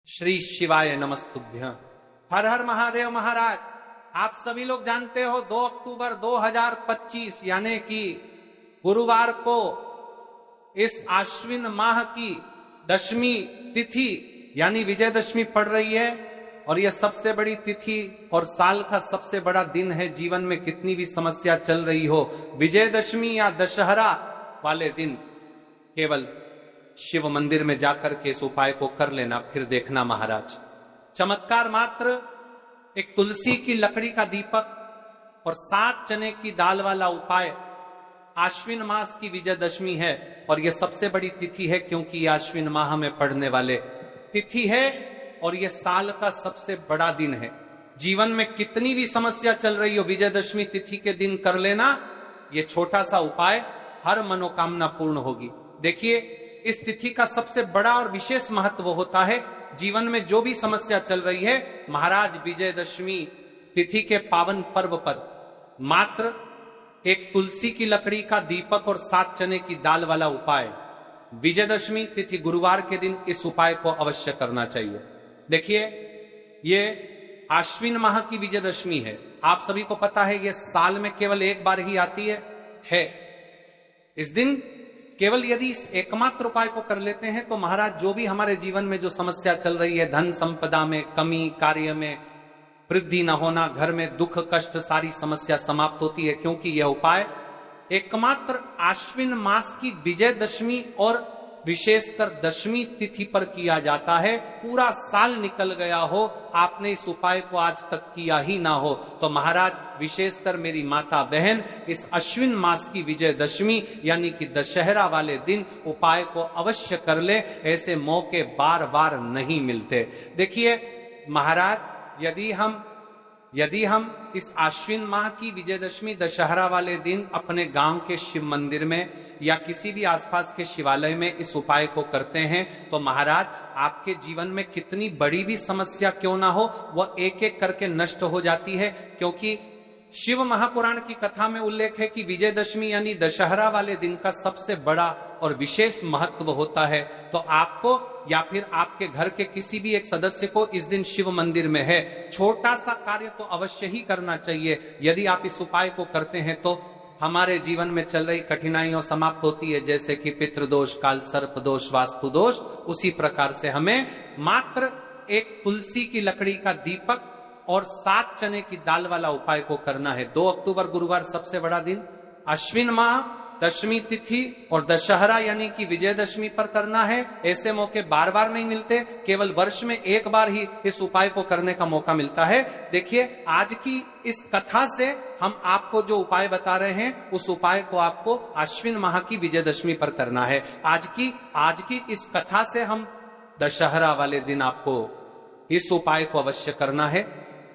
श्री शिवाय नमस्तुभ्यं। हर हर महादेव। महाराज, आप सभी लोग जानते हो 2 अक्टूबर 2025 यानी कि गुरुवार को इस आश्विन माह की 10वीं तिथि यानी विजयदशमी पड़ रही है और यह सबसे बड़ी तिथि और साल का सबसे बड़ा दिन है। जीवन में कितनी भी समस्या चल रही हो, विजयदशमी या दशहरा वाले दिन केवल शिव मंदिर में जाकर के इस उपाय को कर लेना, फिर देखना महाराज चमत्कार। मात्र एक तुलसी की लकड़ी का दीपक और 7 चने की दाल वाला उपाय। आश्विन मास की विजयदशमी है और यह सबसे बड़ी तिथि है क्योंकि यह आश्विन माह में पड़ने वाले तिथि है और यह साल का सबसे बड़ा दिन है। जीवन में कितनी भी समस्या चल रही हो, विजयदशमी तिथि के दिन कर लेना यह छोटा सा उपाय, हर मनोकामना पूर्ण होगी। देखिए, इस तिथि का सबसे बड़ा और विशेष महत्व होता है। जीवन में जो भी समस्या चल रही है, महाराज विजयदशमी तिथि के पावन पर्व पर मात्र एक तुलसी की लकड़ी का दीपक और 7 चने की दाल वाला उपाय, विजयदशमी तिथि गुरुवार के दिन इस उपाय को अवश्य करना चाहिए। देखिए, ये आश्विन माह की विजयदशमी है। आप सभी को पता है, यह साल में केवल एक बार ही आती है। इस दिन केवल यदि इस एकमात्र उपाय को कर लेते हैं तो महाराज जो भी हमारे जीवन में जो समस्या चल रही है, धन संपदा में कमी, कार्य में वृद्धि न होना, घर में दुख कष्ट, सारी समस्या समाप्त होती है। क्योंकि यह उपाय एकमात्र आश्विन मास की विजयदशमी और विशेषकर 10वीं तिथि पर किया जाता है। पूरा साल निकल गया हो, आपने इस उपाय को आज तक किया ही ना हो, तो महाराज विशेषकर मेरी माता बहन इस अश्विन मास की विजयदशमी यानी कि दशहरा वाले दिन उपाय को अवश्य कर ले। ऐसे मौके बार बार नहीं मिलते। देखिए महाराज, यदि हम इस आश्विन माह की विजयदशमी दशहरा वाले दिन अपने गांव के शिव मंदिर में या किसी भी आसपास के शिवालय में इस उपाय को करते हैं तो महाराज आपके जीवन में कितनी बड़ी भी समस्या क्यों ना हो, वह एक एक करके नष्ट हो जाती है। क्योंकि शिव महापुराण की कथा में उल्लेख है कि विजयदशमी यानी दशहरा वाले दिन का सबसे बड़ा और विशेष महत्व होता है। तो आपको या फिर आपके घर के किसी भी एक सदस्य को इस दिन शिव मंदिर में है, छोटा सा कार्य तो अवश्य ही करना चाहिए। यदि आप इस उपाय को करते हैं तो हमारे जीवन में चल रही कठिनाइयों समाप्त होती है, जैसे कि पितृदोष, काल सर्प दोष, वास्तु दोष। उसी प्रकार से हमें मात्र एक तुलसी की लकड़ी का दीपक और 7 चने की दाल वाला उपाय को करना है। 2 अक्टूबर गुरुवार सबसे बड़ा दिन, अश्विन माह 10वीं तिथि और दशहरा यानी कि विजयदशमी पर करना है। ऐसे मौके बार बार नहीं मिलते, केवल वर्ष में एक बार ही इस उपाय को करने का मौका मिलता है। देखिए, आज की इस कथा से हम आपको जो उपाय बता रहे हैं, उस उपाय को आपको अश्विन माह की विजयदशमी पर करना है। आज की इस कथा से हम दशहरा वाले दिन आपको इस उपाय को अवश्य करना है,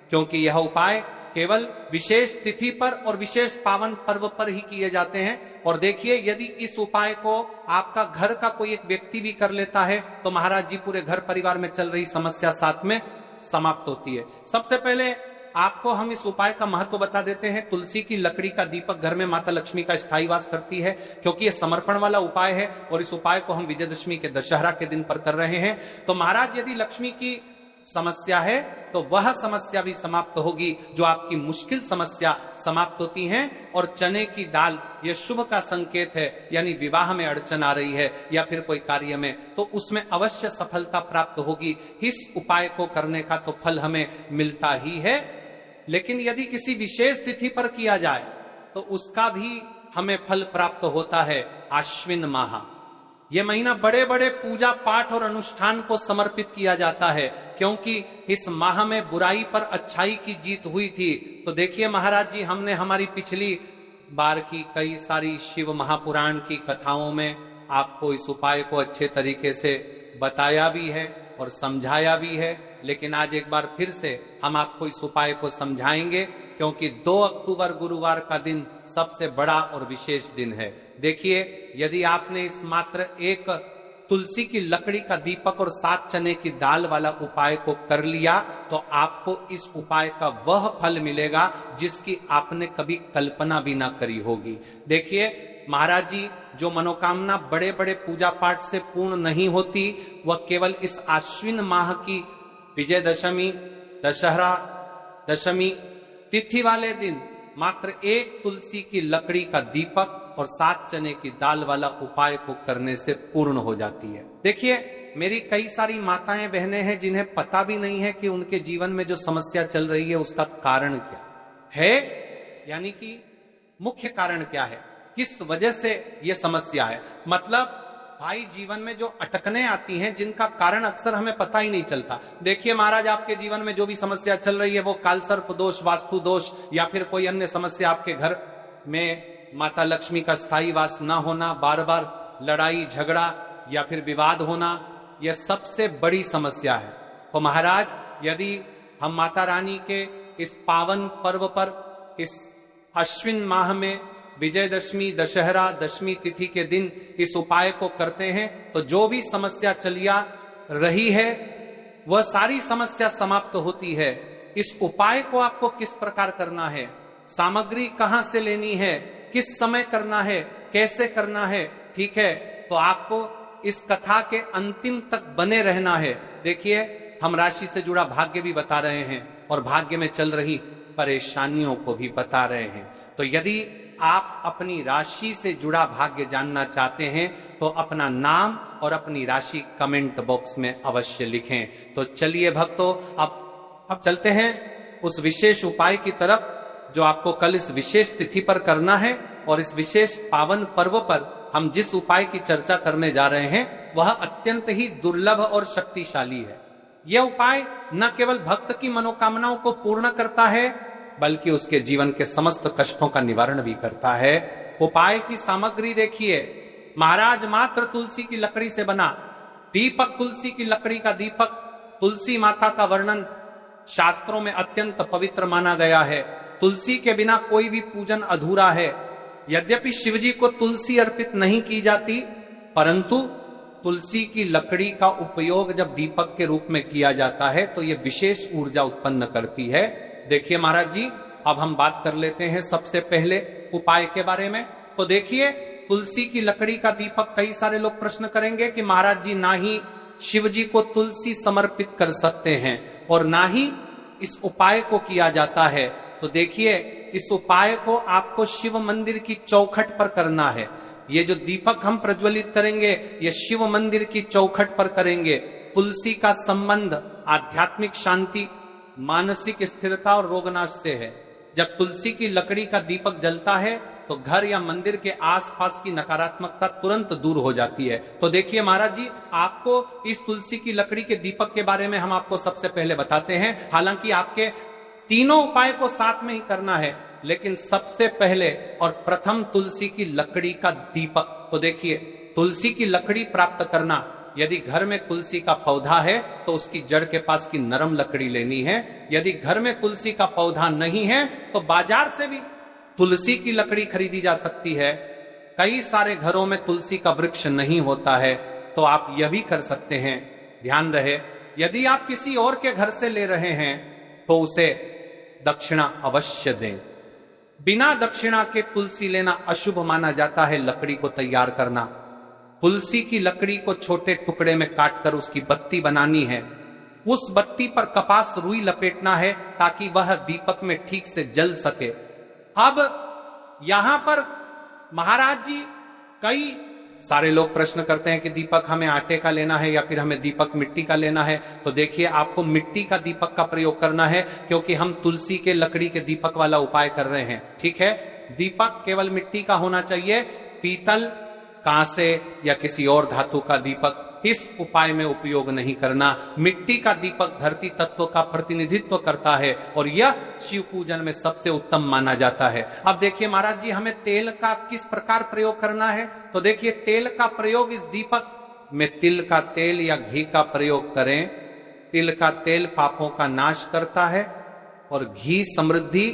क्योंकि यह उपाय केवल विशेष तिथि पर और विशेष पावन पर्व पर ही किए जाते हैं। और देखिए, यदि इस उपाय को आपका घर का कोई एक व्यक्ति भी कर लेता है तो महाराज जी पूरे घर परिवार में चल रही समस्या साथ में समाप्त होती है। सबसे पहले आपको हम इस उपाय का महत्व बता देते हैं। तुलसी की लकड़ी का दीपक घर में माता लक्ष्मी का स्थायी वास करती है, क्योंकि यह समर्पण वाला उपाय है और इस उपाय को हम विजयदशमी के दशहरा के दिन पर कर रहे हैं। तो महाराज, यदि लक्ष्मी की समस्या है तो वह समस्या भी समाप्त होगी, जो आपकी मुश्किल समस्या समाप्त होती हैं। और चने की दाल यह शुभ का संकेत है, यानी विवाह में अड़चन आ रही है या फिर कोई कार्य में, तो उसमें अवश्य सफलता प्राप्त होगी। इस उपाय को करने का तो फल हमें मिलता ही है, लेकिन यदि किसी विशेष तिथि पर किया जाए तो उसका भी हमें फल प्राप्त होता है। आश्विन माह, यह महीना बड़े बड़े पूजा पाठ और अनुष्ठान को समर्पित किया जाता है, क्योंकि इस माह में बुराई पर अच्छाई की जीत हुई थी। तो देखिए महाराज जी, हमने हमारी पिछली बार की कई सारी शिव महापुराण की कथाओं में आपको इस उपाय को अच्छे तरीके से बताया भी है और समझाया भी है, लेकिन आज एक बार फिर से हम आपको इस उपाय को समझाएंगे, क्योंकि 2 अक्टूबर गुरुवार का दिन सबसे बड़ा और विशेष दिन है। देखिए, यदि आपने इस मात्र एक तुलसी की लकड़ी का दीपक और 7 चने की दाल वाला उपाय को कर लिया तो आपको इस उपाय का वह फल मिलेगा जिसकी आपने कभी कल्पना भी ना करी होगी। देखिए महाराज जी, जो मनोकामना बड़े बड़े पूजा पाठ से पूर्ण नहीं होती, वह केवल इस आश्विन माह की विजयदशमी, दशहरा दशमी तिथि वाले दिन मात्र एक तुलसी की लकड़ी का दीपक और 7 चने की दाल वाला उपाय को करने से पूर्ण हो जाती है। देखिए, मेरी कई सारी माताएं बहनें हैं जिन्हें पता भी नहीं है कि उनके जीवन में जो समस्या चल रही है उसका कारण क्या है, यानी कि मुख्य कारण क्या है, किस वजह से यह समस्या है। मतलब भाई, जीवन में जो अटकने आती हैं जिनका कारण अक्सर हमें पता ही नहीं चलता। देखिए महाराज, आपके जीवन में जो भी समस्या चल रही है वो कालसर्प दोष, वास्तु दोष या फिर कोई अन्य समस्या, आपके घर में माता लक्ष्मी का स्थायी वास ना होना, बार बार लड़ाई झगड़ा या फिर विवाद होना, यह सबसे बड़ी समस्या है। तो महाराज, यदि हम माता रानी के इस पावन पर्व पर, इस अश्विन माह में विजयदशमी, दशहरा दशमी तिथि के दिन इस उपाय को करते हैं तो जो भी समस्या चलिया रही है वह सारी समस्या समाप्त होती है। इस उपाय को आपको किस प्रकार करना है, सामग्री कहां से लेनी है, किस समय करना है, कैसे करना है, ठीक है, तो आपको इस कथा के अंतिम तक बने रहना है। देखिए, हम राशि से जुड़ा भाग्य भी बता रहे हैं और भाग्य में चल रही परेशानियों को भी बता रहे हैं। तो यदि आप अपनी राशि से जुड़ा भाग्य जानना चाहते हैं तो अपना नाम और अपनी राशि कमेंट बॉक्स में अवश्य लिखें। तो चलिए भक्तों, अब चलते हैं उस विशेष उपाय की तरफ जो आपको कल इस विशेष तिथि पर करना है। और इस विशेष पावन पर्व पर हम जिस उपाय की चर्चा करने जा रहे हैं वह अत्यंत ही दुर्लभ और शक्तिशाली है। यह उपाय न केवल भक्त की मनोकामनाओं को पूर्ण करता है बल्कि उसके जीवन के समस्त कष्टों का निवारण भी करता है। उपाय की सामग्री देखिए महाराज, मात्र तुलसी की लकड़ी से बना दीपक, तुलसी की लकड़ी का दीपक। तुलसी माता का वर्णन शास्त्रों में अत्यंत पवित्र माना गया है। तुलसी के बिना कोई भी पूजन अधूरा है। यद्यपि शिवजी को तुलसी अर्पित नहीं की जाती, परंतु तुलसी की लकड़ी का उपयोग जब दीपक के रूप में किया जाता है तो यह विशेष ऊर्जा उत्पन्न करती है। देखिए महाराज जी, अब हम बात कर लेते हैं सबसे पहले उपाय के बारे में। तो देखिए, तुलसी की लकड़ी का दीपक, कई सारे लोग प्रश्न करेंगे कि महाराज जी, ना ही शिव जी को तुलसी समर्पित कर सकते हैं और ना ही इस उपाय को किया जाता है। तो देखिए, इस उपाय को आपको शिव मंदिर की चौखट पर करना है। ये जो दीपक हम प्रज्वलित करेंगे ये शिव मंदिर की चौखट पर करेंगे। तुलसी का संबंध आध्यात्मिक शांति, मानसिक स्थिरता और रोगनाश से है। जब तुलसी की लकड़ी का दीपक जलता है तो घर या मंदिर के आसपास की नकारात्मकता तुरंत दूर हो जाती है। तो देखिए महाराज जी, आपको इस तुलसी की लकड़ी के दीपक के बारे में हम आपको सबसे पहले बताते हैं। हालांकि आपके तीनों उपाय को साथ में ही करना है, लेकिन सबसे पहले और प्रथम तुलसी की लकड़ी का दीपक। तो देखिए, तुलसी की लकड़ी प्राप्त करना, यदि घर में तुलसी का पौधा है तो उसकी जड़ के पास की नरम लकड़ी लेनी है। यदि घर में तुलसी का पौधा नहीं है तो बाजार से भी तुलसी की लकड़ी खरीदी जा सकती है। कई सारे घरों में तुलसी का वृक्ष नहीं होता है तो आप यह भी कर सकते हैं। ध्यान रहे, यदि आप किसी और के घर से ले रहे हैं तो उसे दक्षिणा अवश्य दें। बिना दक्षिणा के तुलसी लेना अशुभ माना जाता है। लकड़ी को तैयार करना, तुलसी की लकड़ी को छोटे टुकड़े में काटकर उसकी बत्ती बनानी है। उस बत्ती पर कपास रुई लपेटना है ताकि वह दीपक में ठीक से जल सके। अब यहां पर महाराज जी, कई सारे लोग प्रश्न करते हैं कि दीपक हमें आटे का लेना है या फिर हमें दीपक मिट्टी का लेना है। तो देखिए, आपको मिट्टी का दीपक का प्रयोग करना है क्योंकि हम तुलसी के लकड़ी के दीपक वाला उपाय कर रहे हैं। ठीक है, दीपक केवल मिट्टी का होना चाहिए। पीतल, कांसे या किसी और धातु का दीपक इस उपाय में उपयोग नहीं करना। मिट्टी का दीपक धरती तत्व का प्रतिनिधित्व करता है और यह शिव पूजन में सबसे उत्तम माना जाता है। अब देखिए महाराज जी, हमें तेल का किस प्रकार प्रयोग करना है। तो देखिए, तेल का प्रयोग इस दीपक में तिल का तेल या घी का प्रयोग करें। तिल का तेल पापों का नाश करता है और घी समृद्धि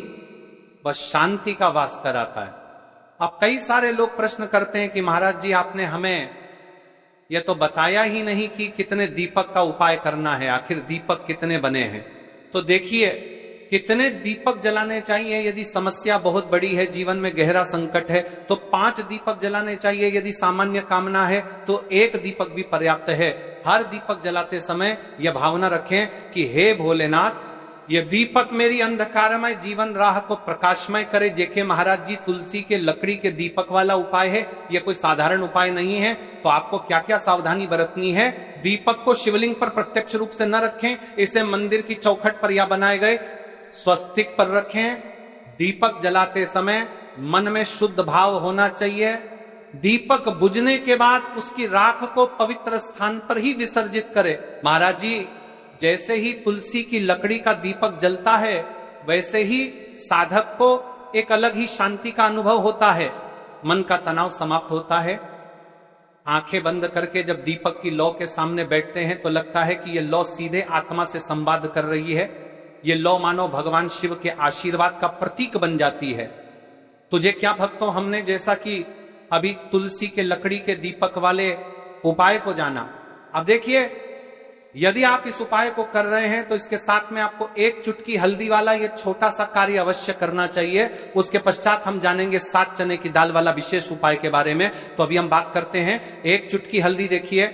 व शांति का वास कराता है। अब कई सारे लोग प्रश्न करते हैं कि महाराज जी, आपने हमें यह तो बताया ही नहीं कि कितने दीपक का उपाय करना है, आखिर दीपक कितने बने हैं। तो देखिए, कितने दीपक जलाने चाहिए यदि समस्या बहुत बड़ी है, जीवन में गहरा संकट है तो 5 दीपक जलाने चाहिए। यदि सामान्य कामना है तो 1 दीपक भी पर्याप्त है। हर दीपक जलाते समय यह भावना रखें कि हे भोलेनाथ, ये दीपक मेरी अंधकारमय जीवन राह को प्रकाशमय करे। जेके महाराज जी तुलसी के लकड़ी के दीपक वाला उपाय है, यह कोई साधारण उपाय नहीं है। तो आपको क्या क्या सावधानी बरतनी है? दीपक को शिवलिंग पर प्रत्यक्ष रूप से न रखें, इसे मंदिर की चौखट पर या बनाए गए स्वस्तिक पर रखें। दीपक जलाते समय मन में शुद्ध भाव होना चाहिए। दीपक बुझने के बाद उसकी राख को पवित्र स्थान पर ही विसर्जित करें। महाराज जी, जैसे ही तुलसी की लकड़ी का दीपक जलता है वैसे ही साधक को एक अलग ही शांति का अनुभव होता है, मन का तनाव समाप्त होता है। आंखें बंद करके जब दीपक की लौ के सामने बैठते हैं तो लगता है कि यह लौ सीधे आत्मा से संवाद कर रही है। ये लौ मानो भगवान शिव के आशीर्वाद का प्रतीक बन जाती है। तुझे क्या भक्तों, हमने जैसा कि अभी तुलसी के लकड़ी के दीपक वाले उपाय को जाना, अब देखिए यदि आप इस उपाय को कर रहे हैं तो इसके साथ में आपको 1 चुटकी हल्दी वाला ये छोटा सा कार्य अवश्य करना चाहिए। उसके पश्चात हम जानेंगे 7 चने की दाल वाला विशेष उपाय के बारे में। तो अभी हम बात करते हैं 1 चुटकी हल्दी। देखिए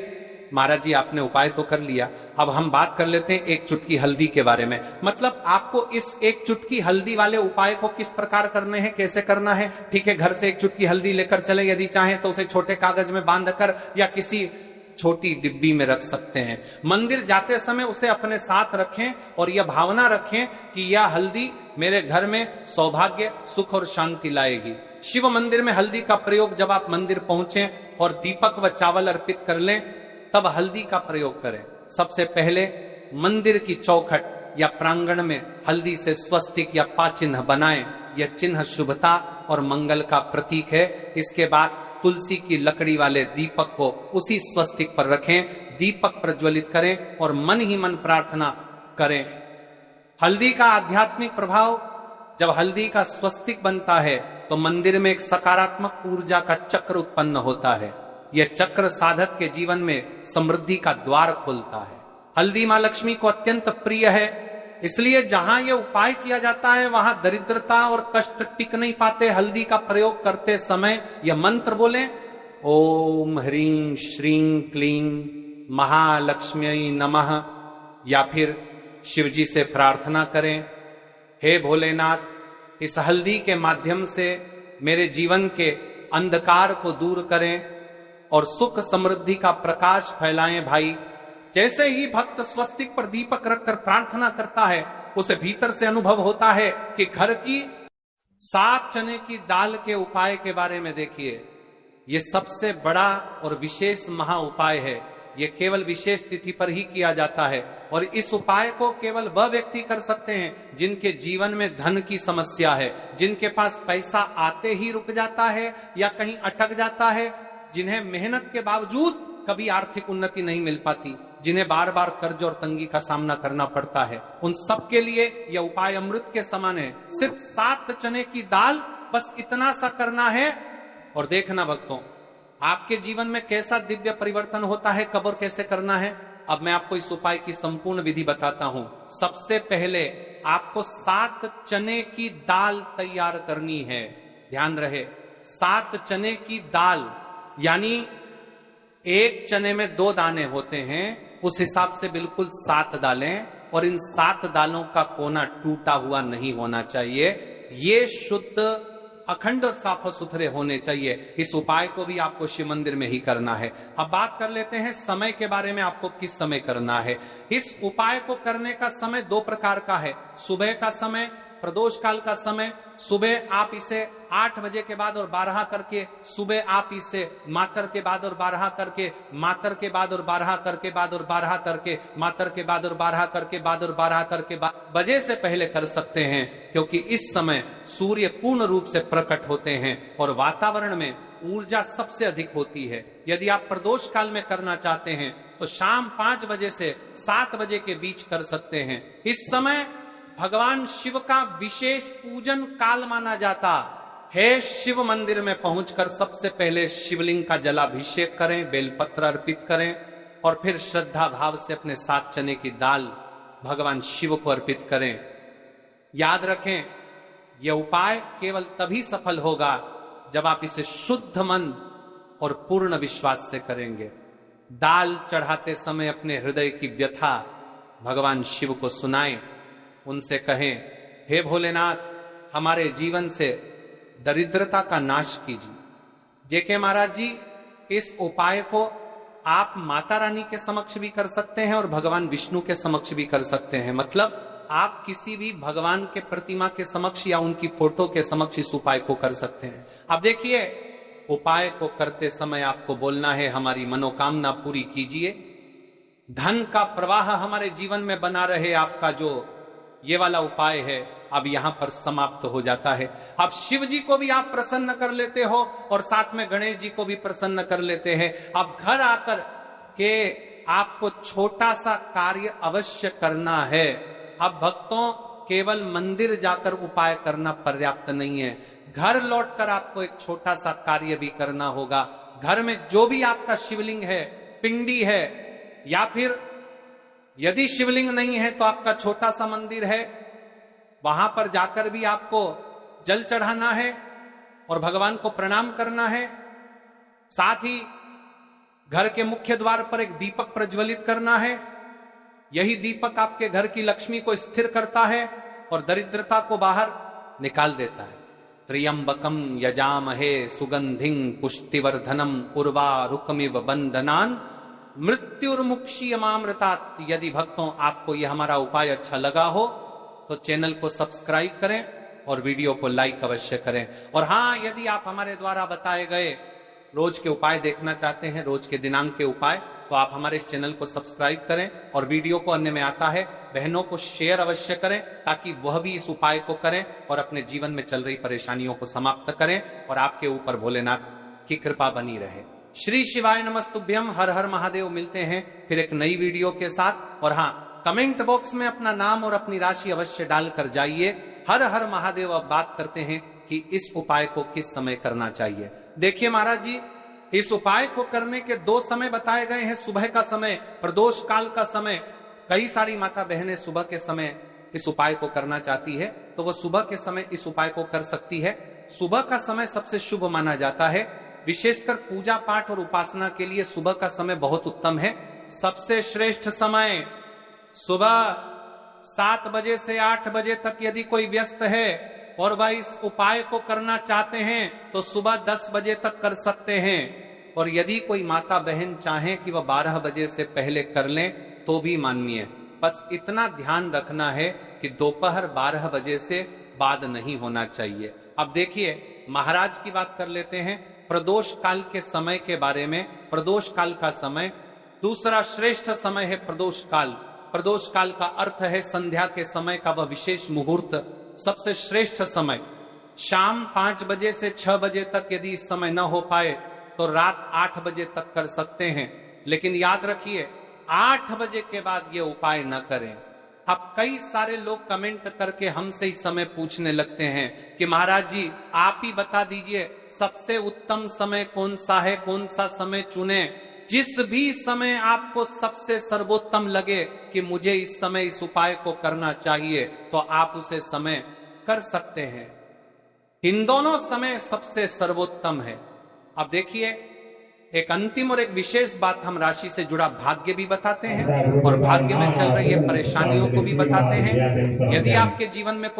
महाराज जी, आपने उपाय तो कर लिया, अब हम बात कर लेते हैं 1 चुटकी हल्दी के बारे में। मतलब आपको इस 1 चुटकी हल्दी वाले उपाय को किस प्रकार करने हैं, कैसे करना है। ठीक है, घर से 1 चुटकी हल्दी लेकर चले, यदि चाहें तो उसे छोटे कागज में बांधकर या किसी छोटी डिब्बी में रख सकते हैं। मंदिर जाते समय उसे अपने साथ रखें और यह भावना रखें कि यह हल्दी मेरे घर में सौभाग्य, सुख और शांति लाएगी। शिव मंदिर में हल्दी का प्रयोग जब आप मंदिर पहुंचे और दीपक व चावल अर्पित कर लें तब हल्दी का प्रयोग करें। सबसे पहले मंदिर की चौखट या प्रांगण में हल्दी से स्वस्तिक या पा चिन्ह बनाएं। यह चिन्ह शुभता और मंगल का प्रतीक है। इसके बाद तुलसी की लकड़ी वाले दीपक को उसी स्वस्तिक पर रखें, दीपक प्रज्वलित करें और मन ही मन प्रार्थना करें। हल्दी का आध्यात्मिक प्रभाव, जब हल्दी का स्वस्तिक बनता है तो मंदिर में एक सकारात्मक ऊर्जा का चक्र उत्पन्न होता है। यह चक्र साधक के जीवन में समृद्धि का द्वार खोलता है। हल्दी मां लक्ष्मी को अत्यंत प्रिय है, इसलिए जहां यह उपाय किया जाता है वहां दरिद्रता और कष्ट टिक नहीं पाते। हल्दी का प्रयोग करते समय यह मंत्र बोलें, ओम ह्रीं श्रीं क्लीं महालक्ष्म्यै नमः, या फिर शिवजी से प्रार्थना करें, हे भोलेनाथ, इस हल्दी के माध्यम से मेरे जीवन के अंधकार को दूर करें और सुख समृद्धि का प्रकाश फैलाएं। भाई, जैसे ही भक्त स्वस्तिक पर दीपक रखकर प्रार्थना करता है उसे भीतर से अनुभव होता है कि घर की 7 चने की दाल के उपाय के बारे में देखिए। ये सबसे बड़ा और विशेष महा उपाय है। ये केवल विशेष तिथि पर ही किया जाता है और इस उपाय को केवल वह व्यक्ति कर सकते हैं जिनके जीवन में धन की समस्या है, जिनके पास पैसा आते ही रुक जाता है या कहीं अटक जाता है, जिन्हें मेहनत के बावजूद कभी आर्थिक उन्नति नहीं मिल पाती, जिन्हें बार बार कर्ज और तंगी का सामना करना पड़ता है। उन सब के लिए यह उपाय अमृत के समान है। सिर्फ 7 चने की दाल, बस इतना सा करना है और देखना भक्तों, आपके जीवन में कैसा दिव्य परिवर्तन होता है। कब और कैसे करना है, अब मैं आपको इस उपाय की संपूर्ण विधि बताता हूं। सबसे पहले आपको 7 चने की दाल तैयार करनी है। ध्यान रहे, 7 चने की दाल, यानी 1 चने में 2 दाने होते हैं, उस हिसाब से बिल्कुल 7 दालें, और इन 7 दालों का कोना टूटा हुआ नहीं होना चाहिए। ये शुद्ध, अखंड और साफ सुथरे होने चाहिए। इस उपाय को भी आपको शिव मंदिर में ही करना है। अब बात कर लेते हैं समय के बारे में, आपको किस समय करना है। इस उपाय को करने का समय 2 प्रकार का है। सुबह का समय, प्रदोष काल का समय, सुबह आप इसे 8 बजे के बाद और 12 करके, सुबह आप इसे मातर के बाद और 12 करके, मातर के बाद और 12 करके, बाद और 12 करके, मातर के बाद और 12 करके, बाद और 12 करके, बजे से पहले कर सकते हैं, क्योंकि इस समय सूर्य पूर्ण रूप से प्रकट होते हैं और वातावरण में ऊर्जा सबसे अधिक होती है। यदि आप प्रदोष काल में करना चाहते हैं तो शाम 5 बजे से 7 बजे के बीच कर सकते हैं। इस समय भगवान शिव का विशेष पूजन काल माना जाता है। शिव मंदिर में पहुंचकर सबसे पहले शिवलिंग का जलाभिषेक करें, बेलपत्र अर्पित करें और फिर श्रद्धा भाव से अपने 7 चने की दाल भगवान शिव को अर्पित करें। याद रखें, यह उपाय केवल तभी सफल होगा जब आप इसे शुद्ध मन और पूर्ण विश्वास से करेंगे। दाल चढ़ाते समय अपने हृदय की व्यथा भगवान शिव को सुनाएं, उनसे कहें, हे भोलेनाथ, हमारे जीवन से दरिद्रता का नाश कीजिए। जेके महाराज जी, इस उपाय को आप माता रानी के समक्ष भी कर सकते हैं और भगवान विष्णु के समक्ष भी कर सकते हैं। मतलब आप किसी भी भगवान के प्रतिमा के समक्ष या उनकी फोटो के समक्ष इस उपाय को कर सकते हैं। अब देखिए, उपाय को करते समय आपको बोलना है, हमारी मनोकामना पूरी कीजिए, धन का प्रवाह हमारे जीवन में बना रहे। आपका जो ये वाला उपाय है अब यहां पर समाप्त हो जाता है। अब शिव जी को भी आप प्रसन्न कर लेते हो और साथ में गणेश जी को भी प्रसन्न कर लेते हैं। अब घर आकर के आपको छोटा सा कार्य अवश्य करना है। अब भक्तों, केवल मंदिर जाकर उपाय करना पर्याप्त नहीं है, घर लौटकर आपको एक छोटा सा कार्य भी करना होगा। घर में जो भी आपका शिवलिंग है, पिंडी है, या फिर यदि शिवलिंग नहीं है तो आपका छोटा सा मंदिर है, वहां पर जाकर भी आपको जल चढ़ाना है और भगवान को प्रणाम करना है। साथ ही घर के मुख्य द्वार पर एक दीपक प्रज्वलित करना है। यही दीपक आपके घर की लक्ष्मी को स्थिर करता है और दरिद्रता को बाहर निकाल देता है। त्र्यंबकम यजामहे सुगंधिं पुष्टिवर्धनम उर्वारुकमिव बंधनान मृत्युर्मुक्षीयमामृतात्। यदि भक्तों आपको यह हमारा उपाय अच्छा लगा हो तो चैनल को सब्सक्राइब करें और वीडियो को लाइक अवश्य करें। और हां, यदि आप हमारे द्वारा बताए गए रोज के उपाय देखना चाहते हैं, रोज के दिनांक के उपाय, तो आप हमारे इस चैनल को सब्सक्राइब करें और वीडियो को अन्य में आता है बहनों को शेयर अवश्य करें, ताकि वह भी इस उपाय को करें और अपने जीवन में चल रही परेशानियों को समाप्त करें और आपके ऊपर भोलेनाथ की कृपा बनी रहे। श्री शिवाय नमस्तुभ्यम। हर हर महादेव। मिलते हैं फिर एक नई वीडियो के साथ। और हाँ, कमेंट बॉक्स में अपना नाम और अपनी राशि अवश्य डालकर जाइए। हर हर महादेव। अब बात करते हैं कि इस उपाय को किस समय करना चाहिए। देखिए महाराज जी, इस उपाय को करने के 2 समय बताए गए हैं, सुबह का समय, प्रदोष काल का समय। कई सारी माता बहनें सुबह के समय इस उपाय को करना चाहती है तो वह सुबह के समय इस उपाय को कर सकती है। सुबह का समय सबसे शुभ माना जाता है, विशेषकर पूजा पाठ और उपासना के लिए सुबह का समय बहुत उत्तम है। सबसे श्रेष्ठ समय सुबह 7 बजे से 8 बजे तक यदि कोई व्यस्त है और वह इस उपाय को करना चाहते हैं तो सुबह 10 बजे तक कर सकते हैं। और यदि कोई माता बहन चाहे कि वह 12 बजे से पहले कर लें तो भी माननीय। बस इतना ध्यान रखना है कि दोपहर 12 बजे से बाद नहीं होना चाहिए। अब देखिए, महाराज की बात कर लेते हैं प्रदोष काल के समय के बारे में। प्रदोष काल का समय दूसरा श्रेष्ठ समय है प्रदोष काल। प्रदोष काल का अर्थ है संध्या के समय का वह विशेष मुहूर्त, सबसे श्रेष्ठ समय। शाम 5 बजे से 6 बजे तक यदि इस समय न हो पाए तो रात 8 बजे तक कर सकते हैं। लेकिन याद रखिए, 8 बजे के बाद ये उपाय न करें। अब कई सारे लोग कमेंट करके हमसे इस समय पूछने लगते हैं कि महाराज जी आप ही बता दीजिए सबसे उत्तम समय कौन सा है, कौन सा समय चुने। जिस भी समय आपको सबसे सर्वोत्तम लगे कि मुझे इस समय इस उपाय को करना चाहिए तो आप उसे समय कर सकते हैं। इन दोनों समय सबसे सर्वोत्तम है। अब देखिए, एक अंतिम और एक विशेष बात, हम राशि से जुड़ा भाग्य भी बताते हैं और भाग्य में चल रही है परेशानियों को भी बताते हैं। यदि आपके जीवन में कोई